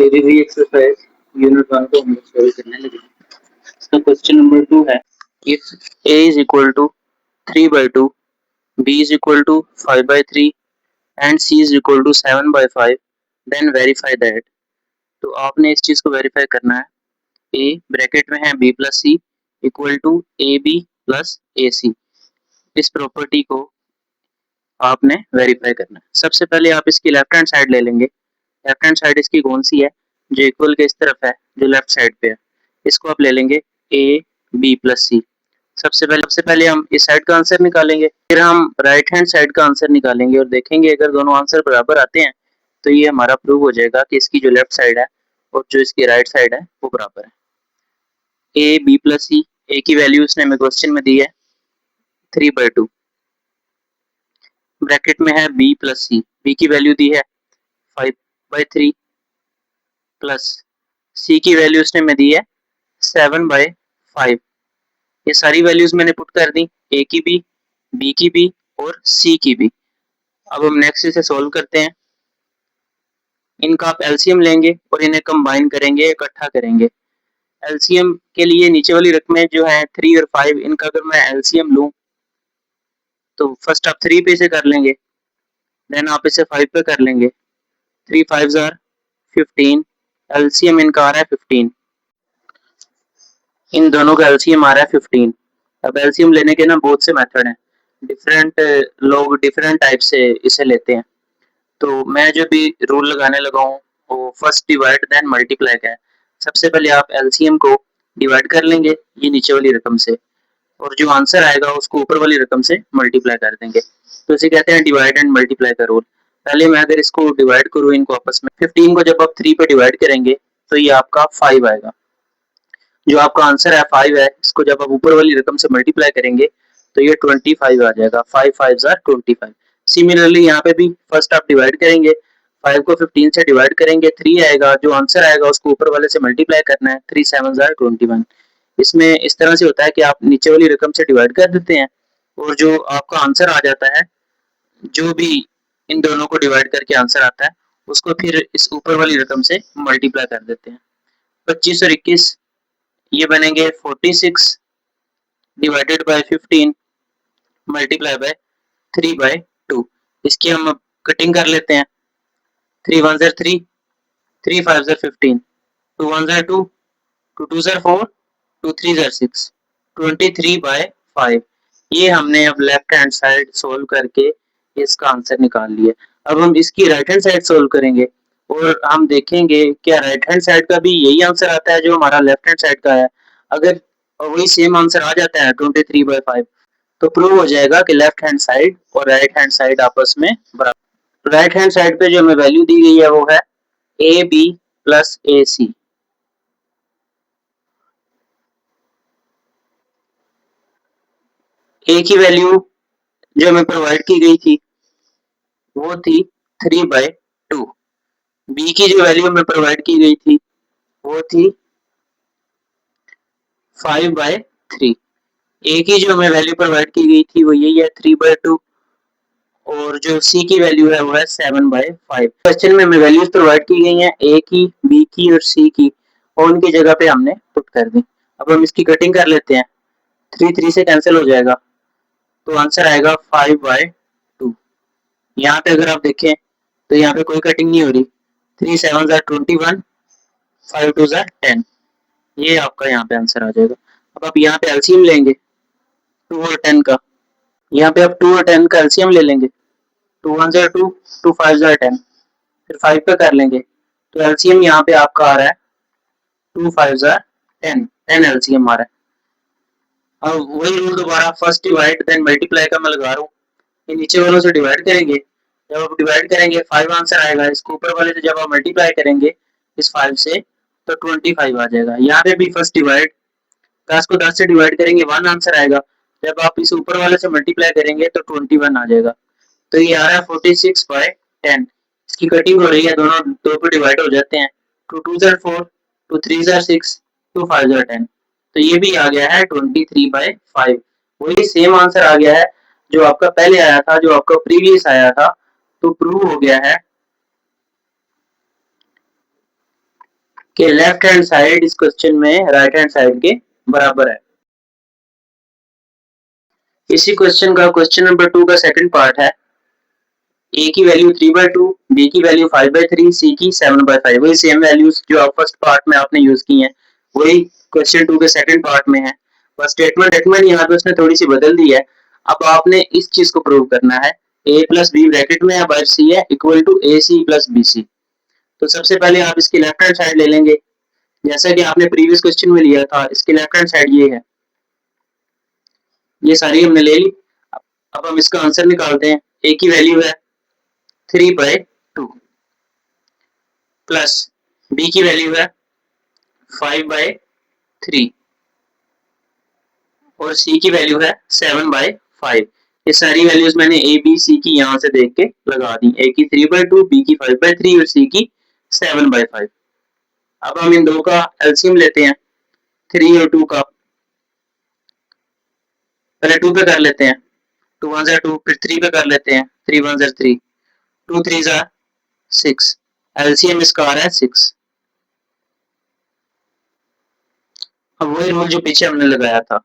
री exercise unit 1 को हम लोग सॉल्व करने लगे। इसका क्वेश्चन नंबर 2 है, if a is equal to 3/2, b is equal to 5/3 and c is equal to 7/5, then verify that. तो आपने इस चीज को वेरीफाई करना है। a ब्रैकेट में है b plus c equal to a b plus a c. इस प्रॉपर्टी को आपने वेरीफाई करना है। सबसे पहले आप इसकी लेफ्ट हैंड साइड ले लेंगे। लेफ्ट हैंड साइड इसकी कौन सी है, जो इक्वल के इस तरफ है, जो लेफ्ट साइड पे है, इसको आप ले लेंगे ए बी प्लस सी। सबसे पहले हम इस साइड का आंसर निकालेंगे, फिर हम राइट हैंड साइड का आंसर निकालेंगे और देखेंगे अगर दोनों आंसर बराबर आते हैं तो ये हमारा प्रूव हो जाएगा कि इसकी जो लेफ्ट साइड है और जो इसकी राइट साइड है वो बराबर है। ए बी प्लस सी, ए की वैल्यू उसने हमें क्वेश्चन में दी है 3/2, ब्रैकेट में है b प्लस सी, b की वैल्यू दी है 5/3 प्लस c की वैल्यू उसने में दी है 7/5। ये सारी वैल्यूज मैंने पुट कर दी, a की भी, b की भी और c की भी। अब हम नेक्स्ट इसे सोल्व करते हैं। इनका आप एलसीएम लेंगे और इन्हें कंबाइन करेंगे, इकट्ठा करेंगे। एलसीएम के लिए नीचे वाली रकमें जो है 3 और 5, इनका अगर मैं एलसीएम लूं तो फर्स्ट आप 3 पे से कर लेंगे, देन आप इसे 5 पे कर लेंगे। 3 5 आर 15, एलसीएम इनका आ रहा है 15। इन दोनों का एलसीएम आ रहा है 15। अब एलसीएम लेने के ना बहुत से मेथड हैं, डिफरेंट लोग डिफरेंट टाइप से इसे लेते हैं। तो मैं जो भी रूल लगाने लगा हूँ वो फर्स्ट डिवाइड देन मल्टीप्लाई का है। सबसे पहले आप एलसीएम को डिवाइड कर लेंगे ये नीचे वाली रकम से, और जो आंसर आएगा उसको ऊपर वाली रकम से मल्टीप्लाई कर देंगे। तो इसे कहते हैं डिवाइड एंड मल्टीप्लाई का रूल। पहले मैं अगर इसको डिवाइड करूँ इनको आपस में, 15 को जब आप 3 पे डिवाइड करेंगे तो ये आपका 5 आएगा। जो आपका आंसर है 5 है, इसको जब आप ऊपर वाली रकम से मल्टीप्लाई करेंगे तो ये 25 आ जाएगा। 5 5 आर 25। सिमिलरली यहाँ पे भी फर्स्ट आप डिवाइड करेंगे, 5 को 15 से डिवाइड करेंगे, 3 आएगा। जो आंसर आएगा उसको ऊपर वाले से मल्टीप्लाई करना है, 3 7 आर 21। इसमें इस तरह से होता है कि आप नीचे वाली रकम से डिवाइड कर देते हैं और जो आपका आंसर आ जाता है, जो भी इन दोनों को डिवाइड करके आंसर आता है उसको फिर इस ऊपर वाली रकम से मल्टीप्लाई कर देते हैं। 25 और 21 ये बनेंगे 46 डिवाइडेड बाय 15 मल्टीप्लाई बाय 3/2। इसकी हम कटिंग कर लेते हैं। 3 1 ज़र 3, 3 5 ज़र 15, 2 1 ज़र 2, 2 2 ज़र 4, 2 3 ज़र 6, 23/5। ये हमने अब लेफ्ट हैंड साइड सोल्व करके इसका आंसर निकाल लिया। अब हम इसकी राइट हैंड साइड सोल्व करेंगे और हम देखेंगे क्या राइट हैंड साइड का भी यही आंसर आता है जो हमारा लेफ्ट हैंड साइड का है। अगर वही सेम आंसर आ जाता है 23/5 तो प्रूव हो जाएगा कि लेफ्ट हैंड साइड और राइट हैंड साइड आपस में बराबर। राइट हैंड साइड पे जो हमें वैल्यू दी गई है वो है ए बी प्लस ए सी। ए की वैल्यू जो हमें प्रोवाइड की गई थी वो थी 3/2। बी की जो वैल्यू हमें प्रोवाइड की गई थी वो थी 5/3। ए की जो हमें वैल्यू प्रोवाइड की गई थी वो यही है 3/2, और जो सी की वैल्यू है वो है 7/5। क्वेश्चन में हमें वैल्यूज प्रोवाइड की गई हैं ए की, बी की और सी की, और उनकी जगह पे हमने पुट कर दी। अब हम इसकी कटिंग कर लेते हैं, 3 3 से कैंसिल हो जाएगा तो आंसर आएगा 5/2। यहाँ पे अगर आप देखें तो यहाँ पे कोई कटिंग नहीं हो रही। 3 7 ज़र 21, 5 2 ज़र 10, ये आपका यहाँ पे आंसर आ जाएगा। अब आप यहाँ पे एलसीएम लेंगे 2 और 10 का, यहाँ पे आप 2 और 10 का एलसीएम ले लेंगे। 2 1 ज़र 2, 2 5 ज़र 10, फिर 5 पे कर लेंगे तो एलसीएम यहाँ पे आपका आ रहा है 2 5 ज़र 10, 10 एलसीएम आ रहा है। अब वही रूल दोबारा फर्स्ट डिवाइड देन मल्टीप्लाई का मैं लगा रहा हूँ। ये नीचे वालों से डिवाइड करेंगे, जब आप डिवाइड करेंगे 5 आंसर आएगा। इसको ऊपर वाले से जब आप मल्टीप्लाई करेंगे इस 5 से तो 25 आ जाएगा। यहाँ पे भी फर्स्ट डिवाइड 10 को 10 से डिवाइड करेंगे 1 आंसर आएगा। जब आप इस ऊपर वाले से मल्टीप्लाई करेंगे तो 21 आ जाएगा। तो ये आ रहा है 46/10। इसकी कटिंग हो रही है, दोनों दो पे डिवाइड हो जाते हैं। 2 2 ज़र 4, 2 3 ज़र 6, 2 5 ज़र 10, तो ये भी आ गया है 23/5। वही सेम आंसर आ गया है जो आपका पहले आया था, जो आपका प्रीवियस आया था। तो प्रूव हो गया है कि लेफ्ट हैंड साइड इस क्वेश्चन में राइट हैंड साइड के बराबर है। इसी क्वेश्चन का क्वेश्चन नंबर 2 का सेकंड पार्ट है। ए की वैल्यू 3/2, बी की वैल्यू 5/3, सी की 7/5। वही सेम वैल्यूज जो आप फर्स्ट पार्ट में आपने यूज की हैं वही क्वेश्चन 2 के सेकंड पार्ट में है। बस स्टेटमेंट यहाँ पे उसने थोड़ी सी बदल दी है। अब आपने इस चीज को प्रूव करना है। a प्लस बी ब्रैकेट में अब c है equal to a c plus b c. तो सबसे पहले आप इसकी लेफ्ट हैंड साइड ले लेंगे जैसा कि आपने प्रीवियस क्वेश्चन में लिया था। इसकी लेफ्ट हैंड साइड ये है, ये सारी हमने ले ली। अब हम इसका आंसर निकालते हैं। a की वैल्यू है 3/2 प्लस b की वैल्यू है 5/3 और c की वैल्यू है 7/5। ये सारी वैल्यूज मैंने a b c की यहाँ से देख के लगा दी। a की 3/2, b की 5/3 और c की 7/5। अब हम इन दो का एलसीएम लेते हैं 3 और 2 का। पहले 2 पे कर लेते हैं, 2 1 2, फिर 3 पे कर लेते हैं, 3 1 3, 2 3 6। एलसीएम इसका आ रहा है 6। अब वही रूल जो पीछे हमने लगाया था,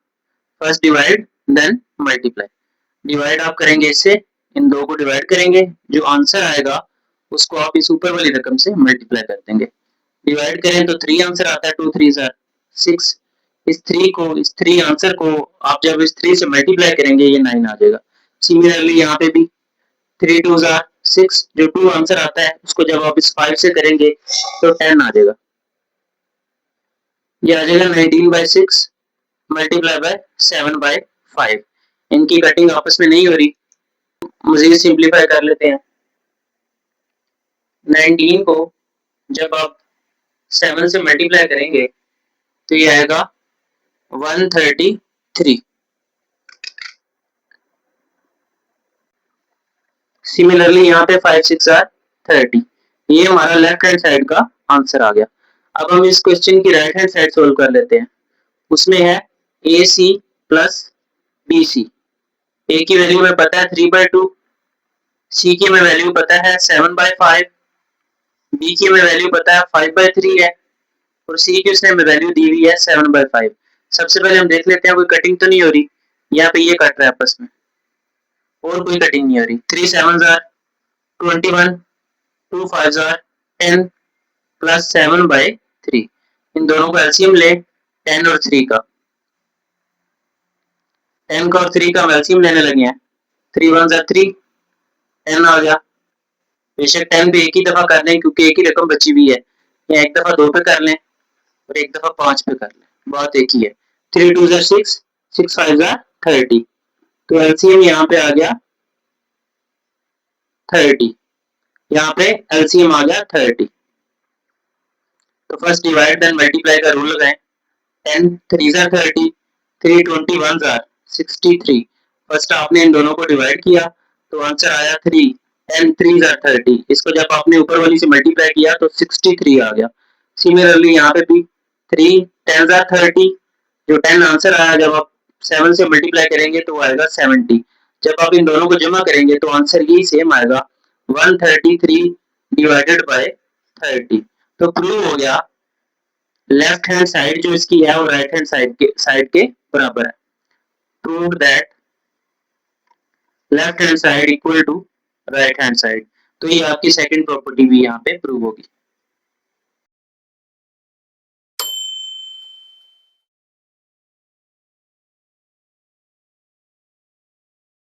first divide then multiply. Divide आप करेंगे इससे, इन दो को डिवाइड करेंगे, जो आंसर आएगा उसको आप इस ऊपर वाली रकम से मल्टीप्लाई कर देंगे। डिवाइड करें तो 3 आंसर आता है, 2 3 6। इस 3 को, इस 3 आंसर को आप जब इस 3 से मल्टीप्लाई करेंगे ये 9 आ जाएगा। सिमिलरली यहाँ पे भी 3 2 6, जो 2 आंसर आता है उसको जब आप इस 5 से करेंगे तो 10 आ जाएगा। ये आ जाएगा 19/6 मल्टीप्लाई बाय 7/5। इनकी कटिंग आपस में नहीं हो रही, मजीद सिंप्लीफाई कर लेते हैं। 19 को जब आप 7 से मल्टीप्लाई करेंगे तो ये आएगा 133। सिमिलरली यहाँ पे 5 6 30। ये हमारा लेफ्ट हैंड साइड का आंसर आ गया। अब हम इस क्वेश्चन की राइट हैंड साइड सोल्व कर लेते हैं। उसमें है ए सी प्लस बी सी। ए की वैल्यू में पता है 3/2, सी की में वैल्यू पता है 7/5, बी की में वैल्यू पता है 5/3 है और सी की उसने वैल्यू दी हुई है 7/5। सबसे पहले हम देख लेते हैं कोई कटिंग तो नहीं हो रही। यहाँ पे ये कट रहा है आपस में और कोई कटिंग नहीं हो रही। 3 7 21, 2 5 10 प्लस 7/3। इन दोनों को एलसीएम ले 10 और 3 का। 10 का और 3 का एलसीएम लेने लगे हैं। 3 1 3, 10 आ गया। बेशक 10 पे एक ही दफा कर लें क्योंकि एक ही रकम बची हुई है, या एक दफा 2 पे कर लें और एक दफा 5 पे कर लें, बात एक ही है। 3 2 6, 6 5 30। तो एलसीएम यहाँ पे आ गया 30। यहाँ पे एलसीएम आ गया 30। तो फर्स्ट डिवाइड देन मल्टीप्लाई का रूल लगाएं। 10 3 30, 3 21 63। फर्स्ट आपने इन दोनों को डिवाइड किया तो आंसर आया 3। 10 3 30। इसको जब आपने ऊपर वाली से मल्टीप्लाई किया तो 63 आ गया। सिमिलरली यहाँ पे भी 3 10 30, जो 10 आंसर आया जब आप 7 से मल्टीप्लाई करेंगे तो आएगा 70। जब आप इन दोनों को जमा करेंगे तो आंसर यही सेम आएगा 133 डिवाइडेड बाय 30। तो प्रूव हो गया लेफ्ट हैंड साइड जो इसकी है वो राइट हैंड साइड के बराबर है। Prove that left hand side equal to right hand side. तो ये आपकी सेकंड प्रॉपर्टी भी यहाँ पे प्रूव होगी।